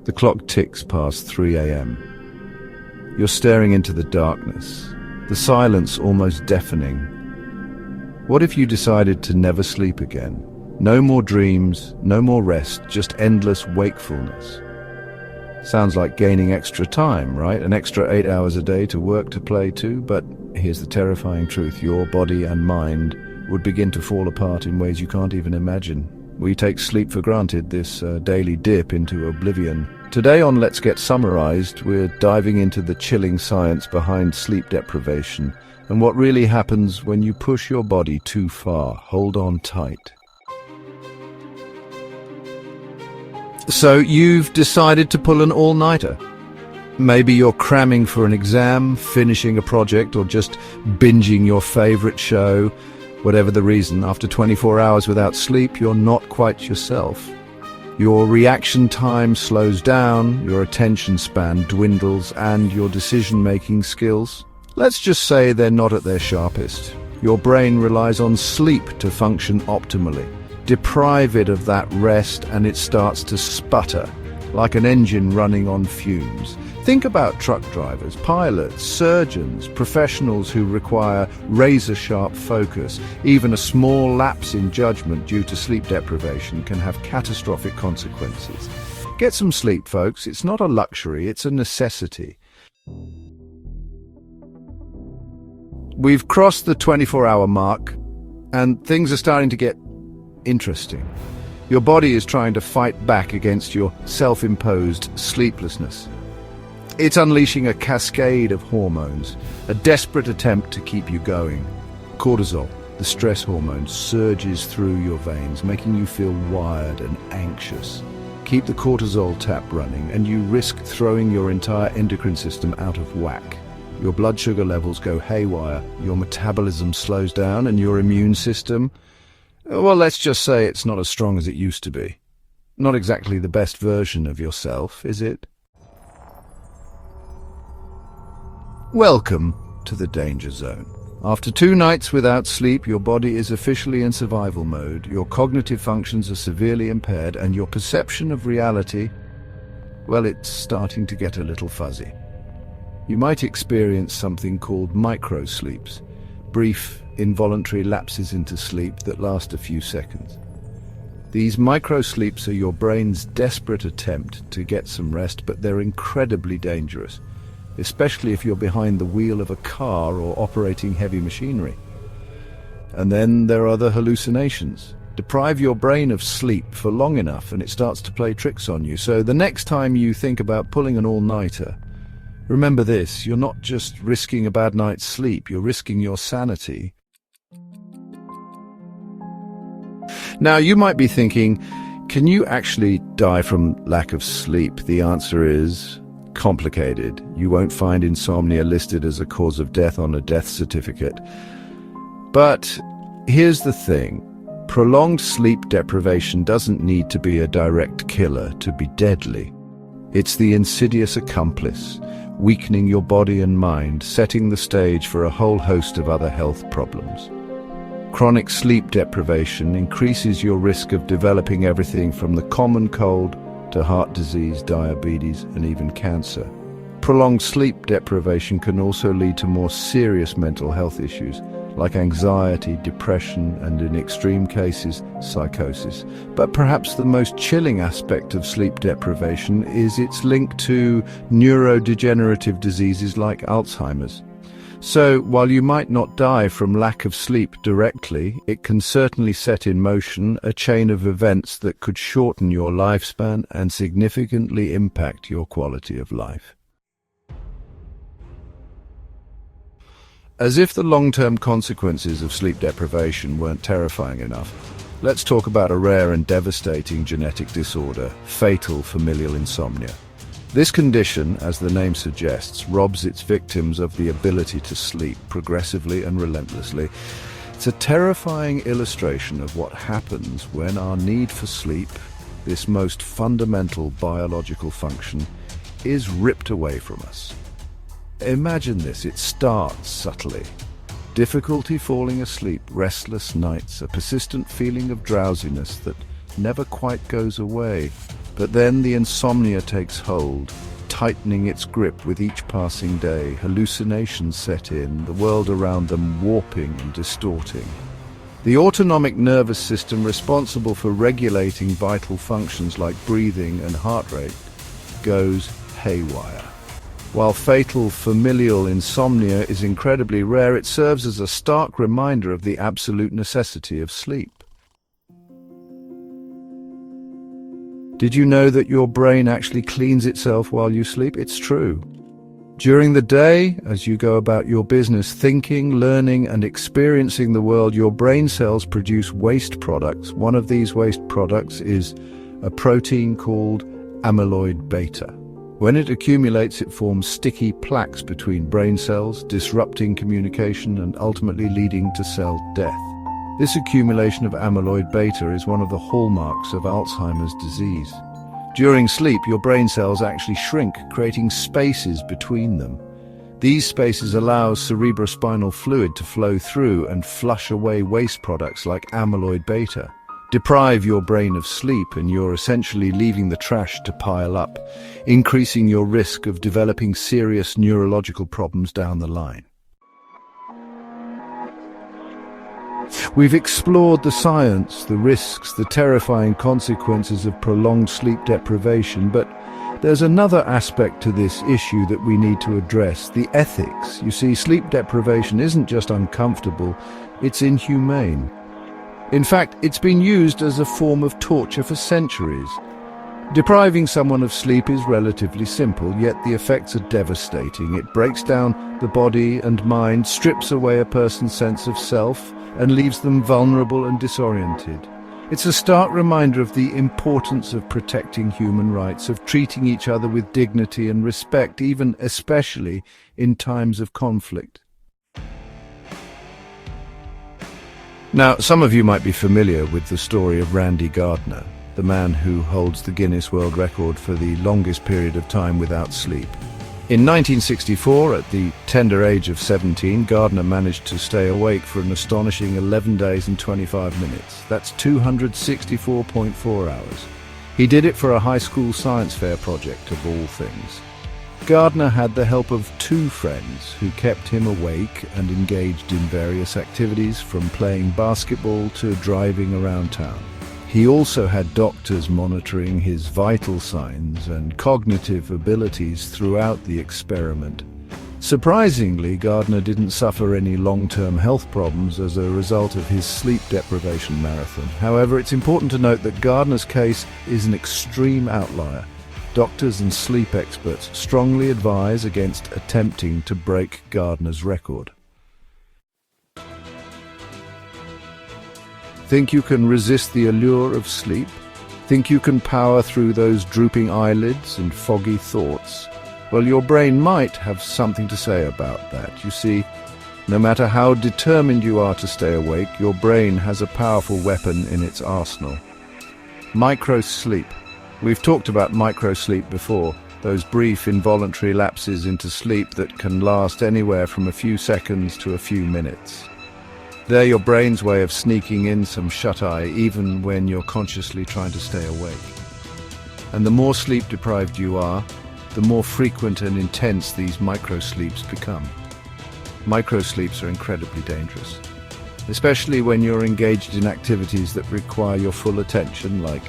The clock ticks past 3 a.m. You're staring into the darkness, the silence almost deafening. What if you decided to never sleep again? No more dreams, no more rest, just endless wakefulness. Sounds like gaining extra time, right? An extra 8 hours a day to work, to play too. But here's the terrifying truth. Your body and mind would begin to fall apart in ways you can't even imagine. We take sleep for granted, this daily dip into oblivion. Today on Let's Get Summarized, we're diving into the chilling science behind sleep deprivation and what really happens when you push your body too far. Hold on tight. So you've decided to pull an all-nighter. Maybe you're cramming for an exam, finishing a project, or just binging your favorite show. Whatever the reason, after 24 hours without sleep, you're not quite yourself. Your reaction time slows down, your attention span dwindles, and your decision-making skills, let's just say they're not at their sharpest. Your brain relies on sleep to function optimally. Deprive it of that rest and it starts to sputter, like an engine running on fumes. Think about truck drivers, pilots, surgeons, professionals who require razor-sharp focus. Even a small lapse in judgment due to sleep deprivation can have catastrophic consequences. Get some sleep, folks. It's not a luxury, it's a necessity. We've crossed the 24-hour mark, and things are starting to get interesting. Your body is trying to fight back against your self-imposed sleeplessness. It's unleashing a cascade of hormones, a desperate attempt to keep you going. Cortisol, the stress hormone, surges through your veins, making you feel wired and anxious. Keep the cortisol tap running, and you risk throwing your entire endocrine system out of whack. Your blood sugar levels go haywire, your metabolism slows down, and your immune system, well, let's just say it's not as strong as it used to be. Not exactly the best version of yourself, is it? Welcome to the danger zone. After 2 nights without sleep, your body is officially in survival mode, your cognitive functions are severely impaired, and your perception of reality, well, it's starting to get a little fuzzy. You might experience something called micro-sleeps, brief, involuntary lapses into sleep that last a few seconds. These micro-sleeps are your brain's desperate attempt to get some rest, but they're incredibly dangerous, especially if you're behind the wheel of a car or operating heavy machinery. And then there are the hallucinations. Deprive your brain of sleep for long enough and it starts to play tricks on you. So the next time you think about pulling an all-nighter, remember this: you're not just risking a bad night's sleep, you're risking your sanity. Now, you might be thinking, can you actually die from lack of sleep? The answer is complicated. You won't find insomnia listed as a cause of death on a death certificate. But here's the thing. Prolonged sleep deprivation doesn't need to be a direct killer to be deadly. It's the insidious accomplice, weakening your body and mind, setting the stage for a whole host of other health problems. Chronic sleep deprivation increases your risk of developing everything from the common cold to heart disease, diabetes, and even cancer. Prolonged sleep deprivation can also lead to more serious mental health issues like anxiety, depression, and in extreme cases, psychosis. But perhaps the most chilling aspect of sleep deprivation is its link to neurodegenerative diseases like Alzheimer's. So, while you might not die from lack of sleep directly, it can certainly set in motion a chain of events that could shorten your lifespan and significantly impact your quality of life. As if the long-term consequences of sleep deprivation weren't terrifying enough, let's talk about a rare and devastating genetic disorder, fatal familial insomnia. This condition, as the name suggests, robs its victims of the ability to sleep progressively and relentlessly. It's a terrifying illustration of what happens when our need for sleep, this most fundamental biological function, is ripped away from us. Imagine this. It starts subtly. Difficulty falling asleep, restless nights, a persistent feeling of drowsiness that never quite goes away. But then the insomnia takes hold, tightening its grip with each passing day. Hallucinations set in, the world around them warping and distorting. The autonomic nervous system, responsible for regulating vital functions like breathing and heart rate, goes haywire. While fatal familial insomnia is incredibly rare, it serves as a stark reminder of the absolute necessity of sleep. Did you know that your brain actually cleans itself while you sleep? It's true. During the day, as you go about your business, thinking, learning, and experiencing the world, your brain cells produce waste products. One of these waste products is a protein called amyloid beta. When it accumulates, it forms sticky plaques between brain cells, disrupting communication and ultimately leading to cell death. This accumulation of amyloid beta is one of the hallmarks of Alzheimer's disease. During sleep, your brain cells actually shrink, creating spaces between them. These spaces allow cerebrospinal fluid to flow through and flush away waste products like amyloid beta. Deprive your brain of sleep and you're essentially leaving the trash to pile up, increasing your risk of developing serious neurological problems down the line. We've explored the science, the risks, the terrifying consequences of prolonged sleep deprivation, but there's another aspect to this issue that we need to address, the ethics. You see, sleep deprivation isn't just uncomfortable, it's inhumane. In fact, it's been used as a form of torture for centuries. Depriving someone of sleep is relatively simple, yet the effects are devastating. It breaks down the body and mind, strips away a person's sense of self, and leaves them vulnerable and disoriented. It's a stark reminder of the importance of protecting human rights, of treating each other with dignity and respect, even especially in times of conflict. Now, some of you might be familiar with the story of Randy Gardner, the man who holds the Guinness World Record for the longest period of time without sleep. In 1964, at the tender age of 17, Gardner managed to stay awake for an astonishing 11 days and 25 minutes. That's 264.4 hours. He did it for a high school science fair project, of all things. Gardner had the help of two friends who kept him awake and engaged in various activities, from playing basketball to driving around town. He also had doctors monitoring his vital signs and cognitive abilities throughout the experiment. Surprisingly, Gardner didn't suffer any long-term health problems as a result of his sleep deprivation marathon. However, it's important to note that Gardner's case is an extreme outlier. Doctors and sleep experts strongly advise against attempting to break Gardner's record. Think you can resist the allure of sleep? Think you can power through those drooping eyelids and foggy thoughts? Well, your brain might have something to say about that. You see, no matter how determined you are to stay awake, your brain has a powerful weapon in its arsenal. Microsleep. We've talked about microsleep before, those brief involuntary lapses into sleep that can last anywhere from a few seconds to a few minutes. They're your brain's way of sneaking in some shut-eye, even when you're consciously trying to stay awake. And the more sleep-deprived you are, the more frequent and intense these microsleeps become. Microsleeps are incredibly dangerous, especially when you're engaged in activities that require your full attention, like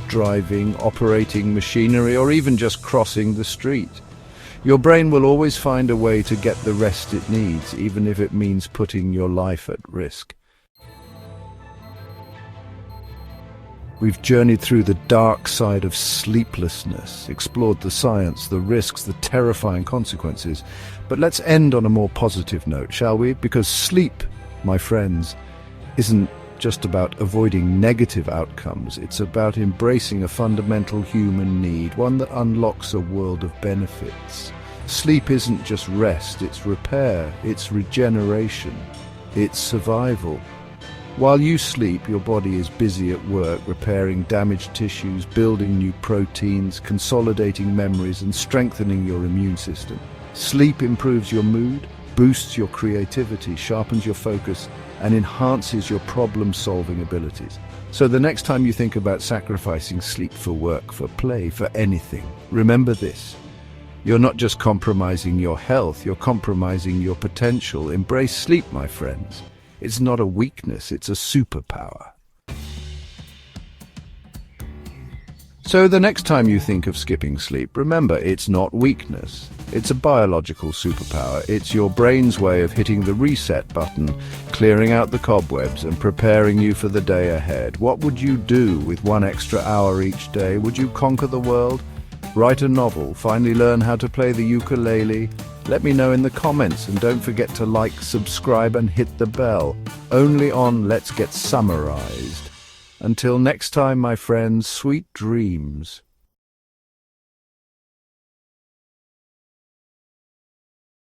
driving, operating machinery, or even just crossing the street. Your brain will always find a way to get the rest it needs, even if it means putting your life at risk. We've journeyed through the dark side of sleeplessness, explored the science, the risks, the terrifying consequences. But let's end on a more positive note, shall we? Because sleep, my friends, isn't just about avoiding negative outcomes. It's about embracing a fundamental human need, one that unlocks a world of benefits. Sleep isn't just rest, it's repair, it's regeneration, it's survival. While you sleep, your body is busy at work, repairing damaged tissues, building new proteins, consolidating memories, and strengthening your immune system. Sleep improves your mood, boosts your creativity, sharpens your focus, and enhances your problem-solving abilities. So the next time you think about sacrificing sleep for work, for play, for anything, remember this. You're not just compromising your health, you're compromising your potential. Embrace sleep, my friends. It's not a weakness, it's a superpower. So the next time you think of skipping sleep, remember, it's not weakness. It's a biological superpower. It's your brain's way of hitting the reset button, clearing out the cobwebs and preparing you for the day ahead. What would you do with 1 extra hour each day? Would you conquer the world? Write a novel? Finally learn how to play the ukulele? Let me know in the comments, and don't forget to like, subscribe and hit the bell. Only on Let's Get Summarized. Until next time, my friends, sweet dreams.